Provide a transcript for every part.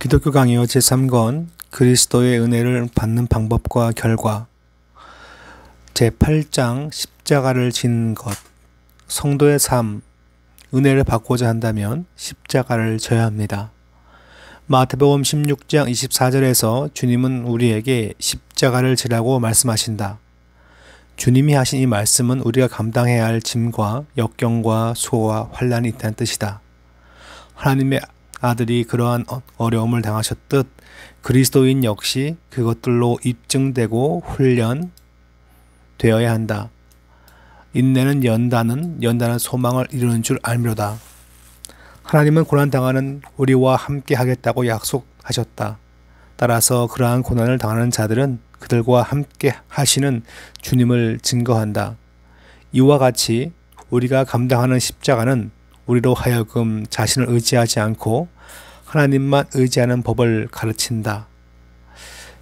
기독교 강요 제3권 그리스도의 은혜를 받는 방법과 결과 제8장 십자가를 지는 것. 성도의 삶. 은혜를 받고자 한다면 십자가를 져야 합니다. 마태복음 16장 24절에서 주님은 우리에게 십자가를 지라고 말씀하신다. 주님이 하신 이 말씀은 우리가 감당해야 할 짐과 역경과 수고와 환난이 있다는 뜻이다. 하나님의 아들이 그러한 어려움을 당하셨듯 그리스도인 역시 그것들로 입증되고 훈련되어야 한다. 인내는 연단은 소망을 이루는 줄 알미로다. 하나님은 고난당하는 우리와 함께 하겠다고 약속하셨다. 따라서 그러한 고난을 당하는 자들은 그들과 함께 하시는 주님을 증거한다. 이와 같이 우리가 감당하는 십자가는 우리로 하여금 자신을 의지하지 않고 하나님만 의지하는 법을 가르친다.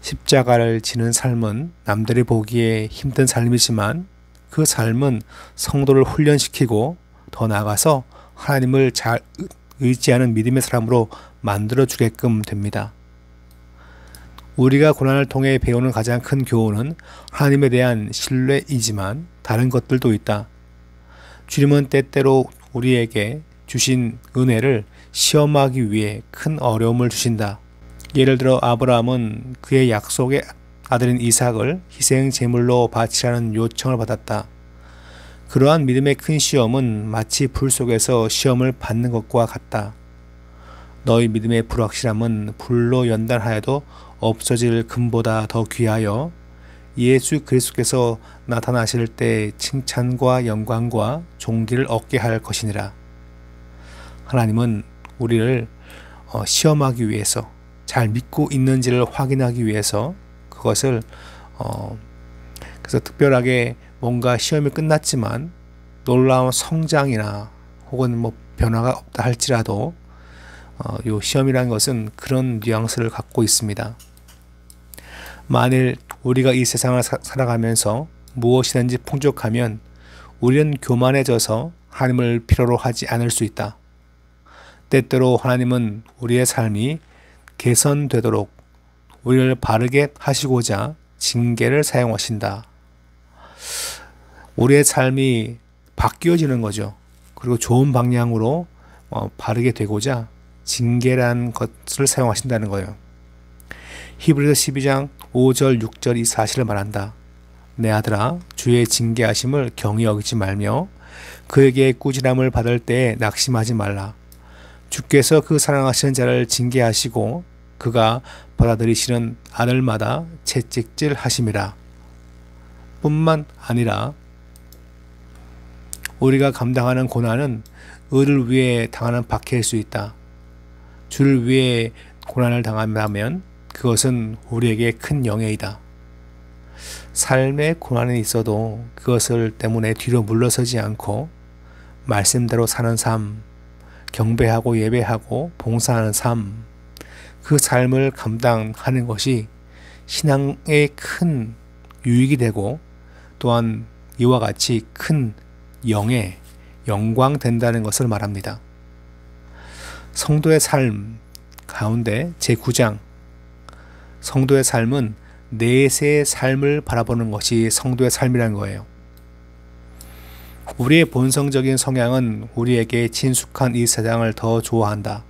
십자가를 지는 삶은 남들이 보기에 힘든 삶이지만 그 삶은 성도를 훈련시키고 더 나아가서 하나님을 잘 의지하는 믿음의 사람으로 만들어주게끔 됩니다. 우리가 고난을 통해 배우는 가장 큰 교훈은 하나님에 대한 신뢰이지만 다른 것들도 있다. 주님은 때때로 우리에게 주신 은혜를 시험하기 위해 큰 어려움을 주신다. 예를 들어 아브라함은 그의 약속의 아들인 이삭을 희생 제물로 바치라는 요청을 받았다. 그러한 믿음의 큰 시험은 마치 불 속에서 시험을 받는 것과 같다. 너희 믿음의 불확실함은 불로 연단하여도 없어질 금보다 더 귀하여 예수 그리스도께서 나타나실 때 칭찬과 영광과 존귀를 얻게 할 것이니라. 하나님은 우리를 시험하기 위해서 잘 믿고 있는지를 확인하기 위해서 그것을 그래서 특별하게 뭔가 시험이 끝났지만 놀라운 성장이나 혹은 변화가 없다 할지라도 이 시험이라는 것은 그런 뉘앙스를 갖고 있습니다. 만일 우리가 이 세상을 살아가면서 무엇이든지 풍족하면 우리는 교만해져서 하나님을 필요로 하지 않을 수 있다. 때때로 하나님은 우리의 삶이 개선되도록 우리를 바르게 하시고자 징계를 사용하신다. 우리의 삶이 바뀌어지는 거죠. 그리고 좋은 방향으로 바르게 되고자 징계란 것을 사용하신다는 거예요. 히브리서 12장 5절 6절 이 사실을 말한다. 내 아들아 주의 징계하심을 경히 여기지 말며 그에게 꾸지람을 받을 때에 낙심하지 말라. 주께서 그 사랑하시는 자를 징계하시고 그가 받아들이시는 아들마다 채찍질 하심이라. 뿐만 아니라 우리가 감당하는 고난은 의를 위해 당하는 박해일 수 있다. 주를 위해 고난을 당한다면 그것은 우리에게 큰 영예이다. 삶의 고난이 있어도 그것을 때문에 뒤로 물러서지 않고 말씀대로 사는 삶, 경배하고 예배하고 봉사하는 삶, 그 삶을 감당하는 것이 신앙에 큰 유익이 되고 또한 이와 같이 큰 영광 된다는 것을 말합니다. 성도의 삶 가운데 제9장 성도의 삶은 내세의 삶을 바라보는 것이 성도의 삶이라는 거예요. 우리의 본성적인 성향은 우리에게 친숙한 이 세상을 더 좋아한다.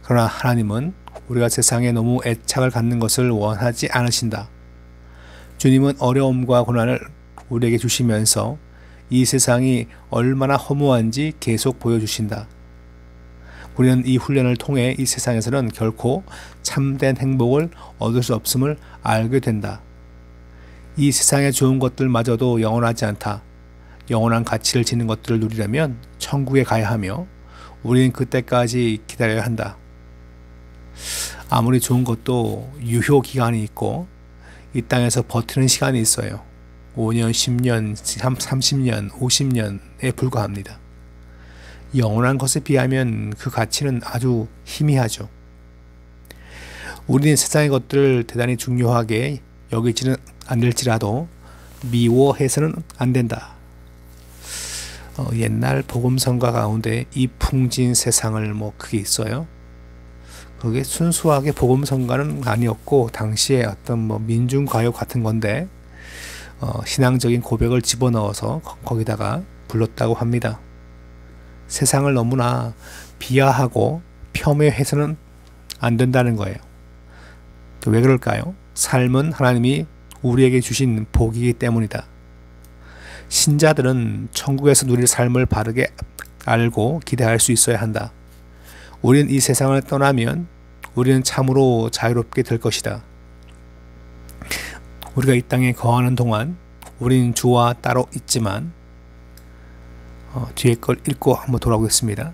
그러나 하나님은 우리가 세상에 너무 애착을 갖는 것을 원하지 않으신다. 주님은 어려움과 고난을 우리에게 주시면서 이 세상이 얼마나 허무한지 계속 보여주신다. 우리는 이 훈련을 통해 이 세상에서는 결코 참된 행복을 얻을 수 없음을 알게 된다. 이 세상의 좋은 것들마저도 영원하지 않다. 영원한 가치를 지닌 것들을 누리려면 천국에 가야 하며 우리는 그때까지 기다려야 한다. 아무리 좋은 것도 유효 기간이 있고 이 땅에서 버티는 시간이 있어요. 5년, 10년, 30년, 50년에 불과합니다. 영원한 것에 비하면 그 가치는 아주 희미하죠. 우리는 세상의 것들을 대단히 중요하게 여기지는 않을지라도 미워해서는 안 된다. 옛날 복음성가 가운데 이 풍진 세상을 그게 있어요. 그게 순수하게 복음 선가는 아니었고 당시에 어떤 뭐 민중가요 같은 건데 신앙적인 고백을 집어넣어서 거기다가 불렀다고 합니다. 세상을 너무나 비하하고 폄훼해서는 안 된다는 거예요. 왜 그럴까요? 삶은 하나님이 우리에게 주신 복이기 때문이다. 신자들은 천국에서 누릴 삶을 바르게 알고 기대할 수 있어야 한다. 우리는 이 세상을 떠나면 우리는 참으로 자유롭게 될 것이다. 우리가 이 땅에 거하는 동안 우리는 주와 따로 있지만 뒤에 걸 읽고 한번 돌아오겠습니다.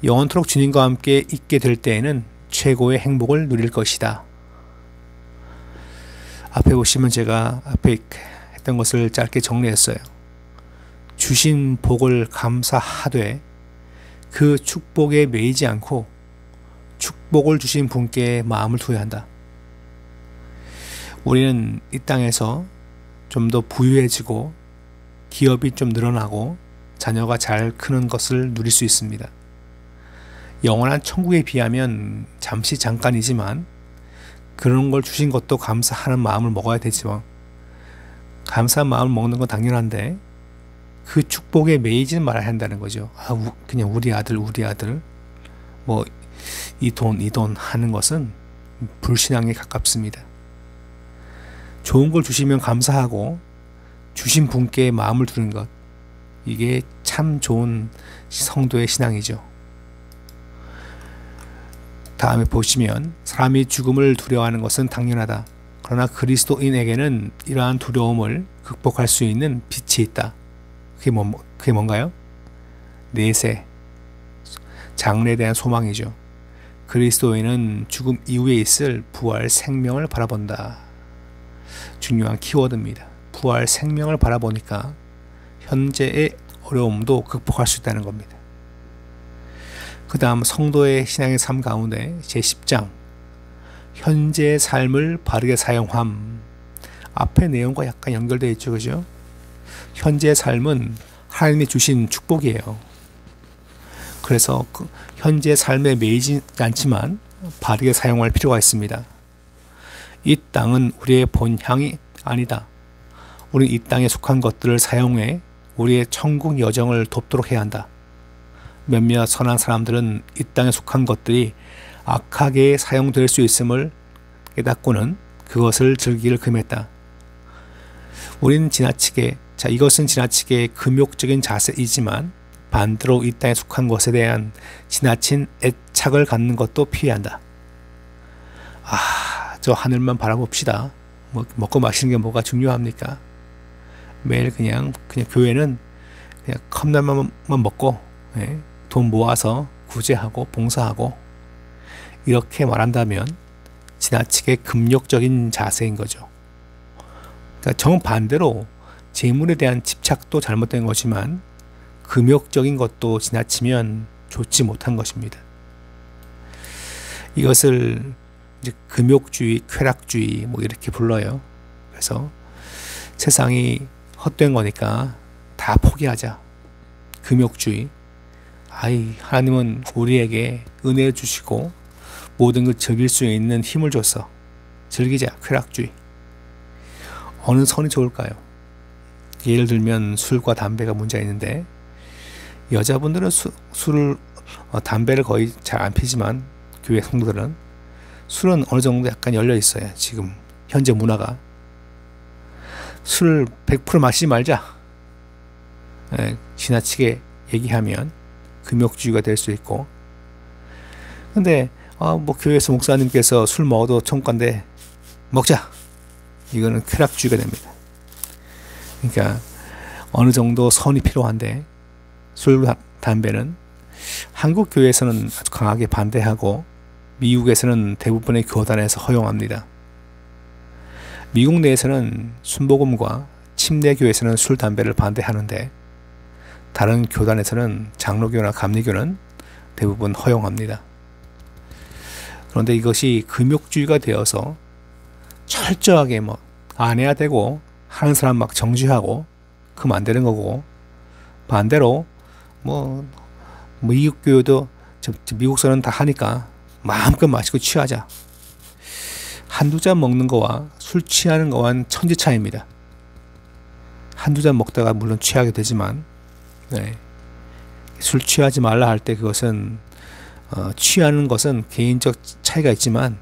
영원토록 주님과 함께 있게 될 때에는 최고의 행복을 누릴 것이다. 앞에 보시면 제가 앞에 했던 것을 짧게 정리했어요. 주신 복을 감사하되 그 축복에 매이지 않고 축복을 주신 분께 마음을 두어야 한다. 우리는 이 땅에서 좀 더 부유해지고 기업이 좀 늘어나고 자녀가 잘 크는 것을 누릴 수 있습니다. 영원한 천국에 비하면 잠시 잠깐이지만 그런 걸 주신 것도 감사하는 마음을 먹어야 되지만 감사한 마음을 먹는 건 당연한데 그 축복에 매이지는 말아야 한다는 거죠. 그냥 우리 아들 뭐 이 돈 하는 것은 불신앙에 가깝습니다. 좋은 걸 주시면 감사하고 주신 분께 마음을 두는 것, 이게 참 좋은 성도의 신앙이죠. 다음에 보시면 사람이 죽음을 두려워하는 것은 당연하다. 그러나 그리스도인에게는 이러한 두려움을 극복할 수 있는 빛이 있다. 그게 뭔가요? 내세, 장래에 대한 소망이죠. 그리스도인은 죽음 이후에 있을 부활 생명을 바라본다. 중요한 키워드입니다. 부활 생명을 바라보니까 현재의 어려움도 극복할 수 있다는 겁니다. 그 다음 성도의 신앙의 삶 가운데 제10장 현재의 삶을 바르게 사용함. 앞의 내용과 약간 연결되어 있죠. 그죠? 현재의 삶은 하나님이 주신 축복이에요. 그래서 현재의 삶에 매이지 않지만 바르게 사용할 필요가 있습니다. 이 땅은 우리의 본향이 아니다. 우리는 이 땅에 속한 것들을 사용해 우리의 천국 여정을 돕도록 해야 한다. 몇몇 선한 사람들은 이 땅에 속한 것들이 악하게 사용될 수 있음을 깨닫고는 그것을 즐기기를 금했다. 우리는 이것은 지나치게 금욕적인 자세이지만 반대로 이 땅에 속한 것에 대한 지나친 애착을 갖는 것도 피해야 한다. 저 하늘만 바라봅시다. 먹고 마시는 게 뭐가 중요합니까? 매일 그냥 교회는 그냥 컵라면만 먹고 돈 모아서 구제하고 봉사하고 이렇게 말한다면 지나치게 금욕적인 자세인 거죠. 그러니까 정반대로 재물에 대한 집착도 잘못된 것이지만 금욕적인 것도 지나치면 좋지 못한 것입니다. 이것을 이제 금욕주의, 쾌락주의 뭐 이렇게 불러요. 그래서 세상이 헛된 거니까 다 포기하자. 금욕주의. 하나님은 우리에게 은혜 주시고 모든 걸 즐길 수 있는 힘을 줬어. 즐기자. 쾌락주의. 어느 선이 좋을까요? 예를 들면 술과 담배가 문제가 있는데 여자분들은 담배를 거의 잘 안 피지만 교회 성도들은 술은 어느 정도 약간 열려 있어요. 지금 현재 문화가 술 100% 마시지 말자. 지나치게 얘기하면 금욕주의가 될 수 있고, 근데 교회에서 목사님께서 술 먹어도 천국간데 먹자. 이거는 쾌락주의가 됩니다. 그러니까 어느 정도 선이 필요한데 술, 담배는 한국 교회에서는 아주 강하게 반대하고 미국에서는 대부분의 교단에서 허용합니다. 미국 내에서는 순복음과 침례교에서는 술, 담배를 반대하는데 다른 교단에서는 장로교나 감리교는 대부분 허용합니다. 그런데 이것이 금욕주의가 되어서 철저하게 안 해야 되고 하는 사람 막 정죄하고 그럼 안 되는 거고, 반대로 미국 교회도 미국서는 다 하니까 마음껏 마시고 취하자. 한두 잔 먹는 거와 술 취하는 거와는 천지 차이입니다. 한두 잔 먹다가 물론 취하게 되지만, 술 취하지 말라 할 때 그것은 취하는 것은 개인적 차이가 있지만,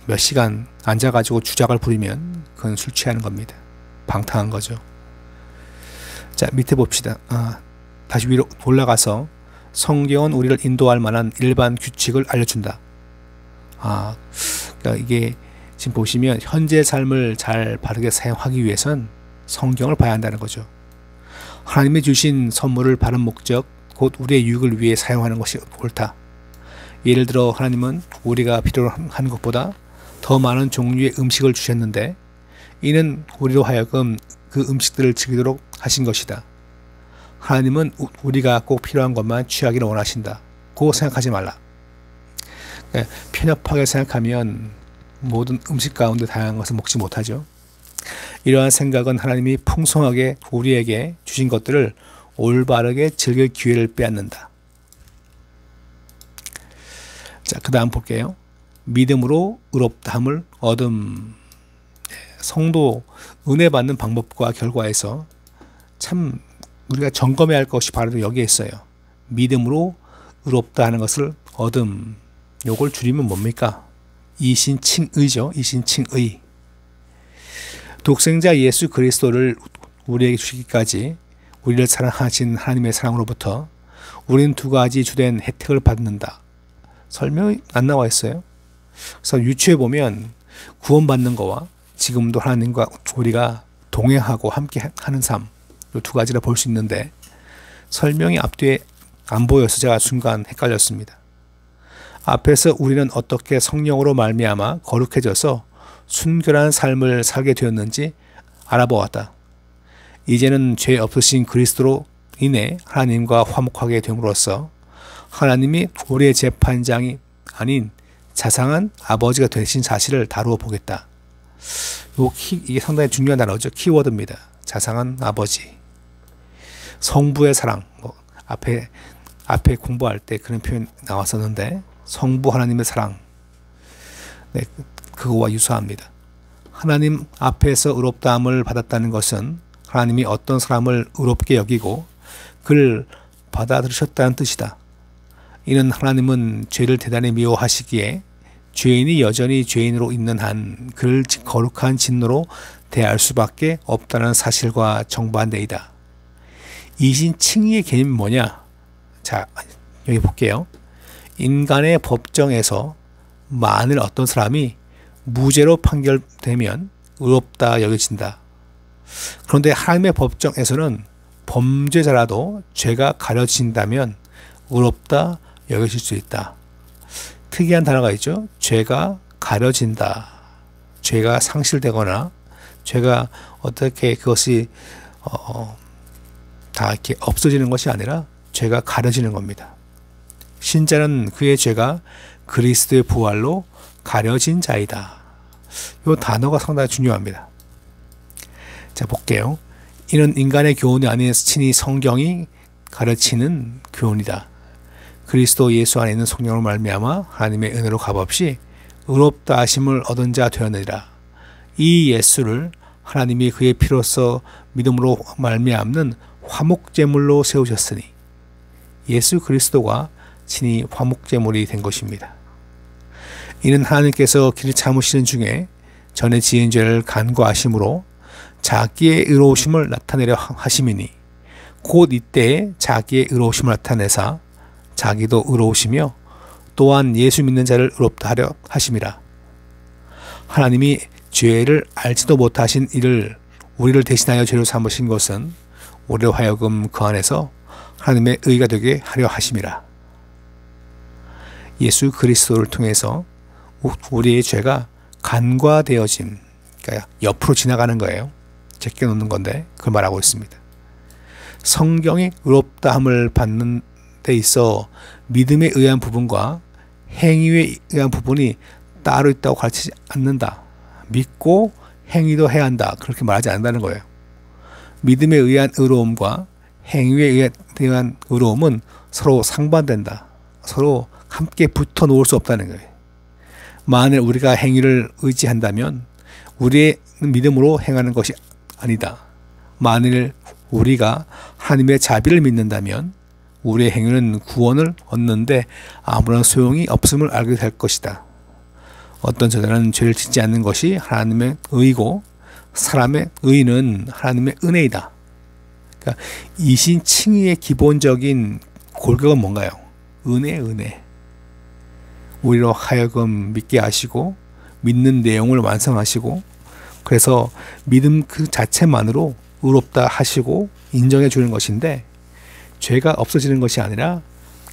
몇 시간 앉아가지고 주작을 부리면 그건 술 취하는 겁니다. 방탕한 거죠. 자, 밑에 봅시다. 다시 위로 올라가서 성경은 우리를 인도할 만한 일반 규칙을 알려준다. 그러니까 이게 지금 보시면 현재 삶을 잘 바르게 사용하기 위해선 성경을 봐야 한다는 거죠. 하나님이 주신 선물을 바른 목적, 곧 우리의 유익을 위해 사용하는 것이 옳다. 예를 들어 하나님은 우리가 필요로 하는 것보다 더 많은 종류의 음식을 주셨는데 이는 우리로 하여금 그 음식들을 즐기도록 하신 것이다. 하나님은 우리가 꼭 필요한 것만 취하기를 원하신다. 고 생각하지 말라. 편협하게 생각하면 모든 음식 가운데 다양한 것을 먹지 못하죠. 이러한 생각은 하나님이 풍성하게 우리에게 주신 것들을 올바르게 즐길 기회를 빼앗는다. 자, 그 다음 볼게요. 믿음으로 의롭다함을 얻음. 성도 은혜 받는 방법과 결과에서 참 우리가 점검해야 할 것이 바로 여기에 있어요. 믿음으로 의롭다 하는 것을 얻음. 요걸 줄이면 뭡니까? 이신칭의죠. 이신칭의. 독생자 예수 그리스도를 우리에게 주시기까지 우리를 사랑하신 하나님의 사랑으로부터 우리는 두 가지 주된 혜택을 받는다. 설명이 안 나와 있어요. 그래서 유추해 보면 구원받는 거와 지금도 하나님과 우리가 동행하고 함께 하는 삶, 이 두 가지를 볼 수 있는데 설명이 앞뒤에 안 보여서 제가 순간 헷갈렸습니다. 앞에서 우리는 어떻게 성령으로 말미암아 거룩해져서 순결한 삶을 살게 되었는지 알아보았다. 이제는 죄 없으신 그리스도로 인해 하나님과 화목하게 됨으로써 하나님이 우리의 재판장이 아닌 자상한 아버지가 되신 사실을 다루어 보겠다. 이게 상당히 중요한 단어죠. 키워드입니다. 자상한 아버지. 성부의 사랑. 앞에 공부할 때 그런 표현 나왔었는데 성부 하나님의 사랑. 그거와 유사합니다. 하나님 앞에서 의롭다함을 받았다는 것은 하나님이 어떤 사람을 의롭게 여기고 그를 받아들이셨다는 뜻이다. 이는 하나님은 죄를 대단히 미워하시기에 죄인이 여전히 죄인으로 있는 한 그를 거룩한 진노로 대할 수밖에 없다는 사실과 정반대이다. 이신칭의의 개념이 뭐냐? 자, 여기 볼게요. 인간의 법정에서 만일 어떤 사람이 무죄로 판결되면 의롭다 여겨진다. 그런데 하나님의 법정에서는 범죄자라도 죄가 가려진다면 의롭다 여겨질 수 있다. 특이한 단어가 있죠. 죄가 가려진다. 죄가 상실되거나 죄가 어떻게 그것이 다 이렇게 없어지는 것이 아니라 죄가 가려지는 겁니다. 신자는 그의 죄가 그리스도의 부활로 가려진 자이다. 이 단어가 상당히 중요합니다. 자, 볼게요. 이는 인간의 교훈이 아닌 친히 성경이 가르치는 교훈이다. 그리스도 예수 안에 있는 성령으로 말미암아 하나님의 은혜로 값없이 의롭다 하심을 얻은 자 되었느니라. 이 예수를 하나님이 그의 피로써 믿음으로 말미암는 화목제물로 세우셨으니 예수 그리스도가 친히 화목제물이 된 것입니다. 이는 하나님께서 길을 참으시는 중에 전에 지은 죄를 간과하심으로 자기의 의로우심을 나타내려 하심이니 곧 이때에 자기의 의로우심을 나타내사 자기도 의로우시며 또한 예수 믿는 자를 의롭다 하려 하심이라. 하나님이 죄를 알지도 못하신 이를 우리를 대신하여 죄로 삼으신 것은 우리로 하여금 그 안에서 하나님의 의가 되게 하려 하심이라. 예수 그리스도를 통해서 우리의 죄가 간과되어짐, 그러니까 옆으로 지나가는 거예요. 제껴놓는 건데 그걸 말하고 있습니다. 성경이 의롭다함을 받는 데 있어 믿음에 의한 부분과 행위에 의한 부분이 따로 있다고 가르치지 않는다. 믿고 행위도 해야 한다. 그렇게 말하지 않는다는 거예요. 믿음에 의한 의로움과 행위에 의한 의로움은 서로 상반된다. 서로 함께 붙어 놓을 수 없다는 거예요. 만일 우리가 행위를 의지한다면 우리의 믿음으로 행하는 것이 아니다. 만일 우리가 하나님의 자비를 믿는다면 우리의 행위는 구원을 얻는데 아무런 소용이 없음을 알게 될 것이다. 어떤 저자는 죄를 짓지 않는 것이 하나님의 의이고 사람의 의는 하나님의 은혜이다. 그러니까 이신칭의의 기본적인 골격은 뭔가요? 은혜. 우리로 하여금 믿게 하시고 믿는 내용을 완성하시고 그래서 믿음 그 자체만으로 의롭다 하시고 인정해 주는 것인데 죄가 없어지는 것이 아니라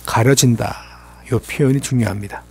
가려진다. 이 표현이 중요합니다.